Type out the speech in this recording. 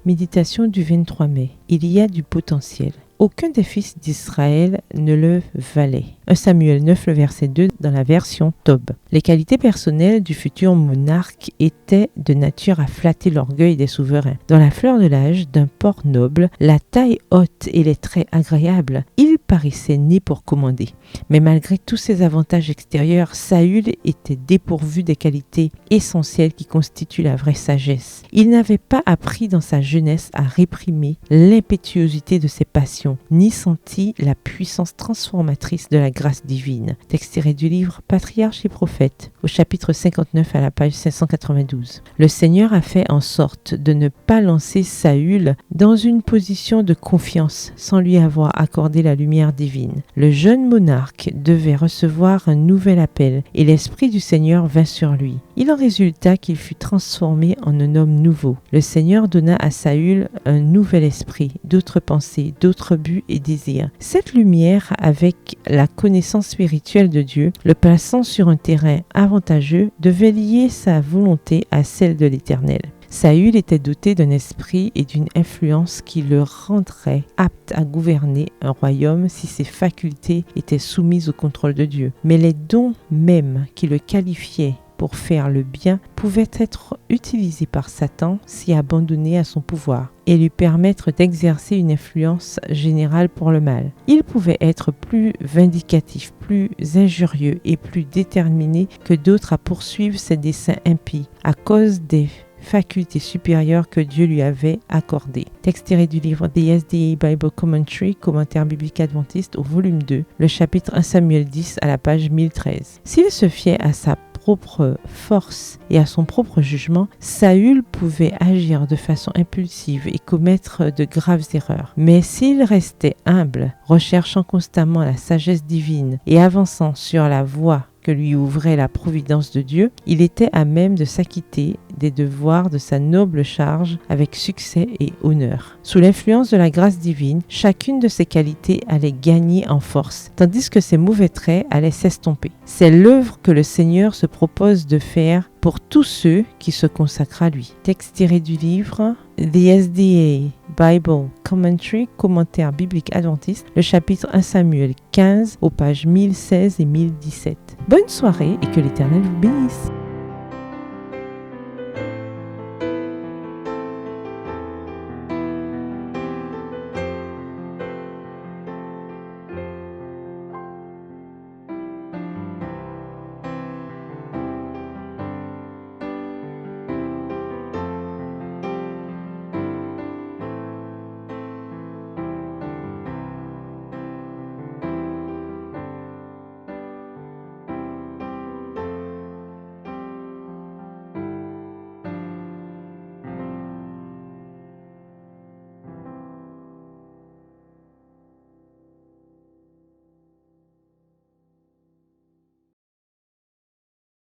Méditation du 23 mai. Il y a du potentiel. Aucun des fils d'Israël ne le valait. 1 Samuel 9, le verset 2 dans la version Tob. Les qualités personnelles du futur monarque étaient de nature à flatter l'orgueil des souverains. Dans la fleur de l'âge, d'un port noble, la taille haute et les traits agréables, il paraissait né pour commander. Mais malgré tous ces avantages extérieurs, Saül était dépourvu des qualités essentielles qui constituent la vraie sagesse. Il n'avait pas appris dans sa jeunesse à réprimer l'impétuosité de ses passions, ni senti la puissance transformatrice de la grâce divine. Texte tiré du livre Patriarches et prophètes, au chapitre 59 à la page 592. Le Seigneur a fait en sorte de ne pas lancer Saül dans une position de confiance sans lui avoir accordé la lumière divine. Le jeune monarque devait recevoir un nouvel appel et l'Esprit du Seigneur vint sur lui. Il en résulta qu'il fut transformé en un homme nouveau. Le Seigneur donna à Saül un nouvel esprit, d'autres pensées, d'autres buts et désirs. Cette lumière, avec la connaissance spirituelle de Dieu, le plaçant sur un terrain avantageux, devait lier sa volonté à celle de l'Éternel. Saül était doté d'un esprit et d'une influence qui le rendraient apte à gouverner un royaume si ses facultés étaient soumises au contrôle de Dieu. Mais les dons mêmes qui le qualifiaient pour faire le bien pouvaient être utilisés par Satan si abandonné à son pouvoir et lui permettre d'exercer une influence générale pour le mal. Il pouvait être plus vindicatif, plus injurieux et plus déterminé que d'autres à poursuivre ses desseins impies à cause des facultés supérieures que Dieu lui avait accordées. Texte tiré du livre The SDA Bible Commentary, commentaire biblique adventiste au volume 2, le chapitre 1 Samuel 10 à la page 1013. S'il se fiait à sa propre force et à son propre jugement, Saül pouvait agir de façon impulsive et commettre de graves erreurs. Mais s'il restait humble, recherchant constamment la sagesse divine et avançant sur la voie que lui ouvrait la providence de Dieu, il était à même de s'acquitter des devoirs de sa noble charge avec succès et honneur. Sous l'influence de la grâce divine, chacune de ses qualités allait gagner en force, tandis que ses mauvais traits allaient s'estomper. C'est l'œuvre que le Seigneur se propose de faire pour tous ceux qui se consacrent à lui. Texte tiré du livre The SDA Bible Commentary, commentaire biblique adventiste, le chapitre 1 Samuel 15 aux pages 1016 et 1017. Bonne soirée et que l'Éternel vous bénisse.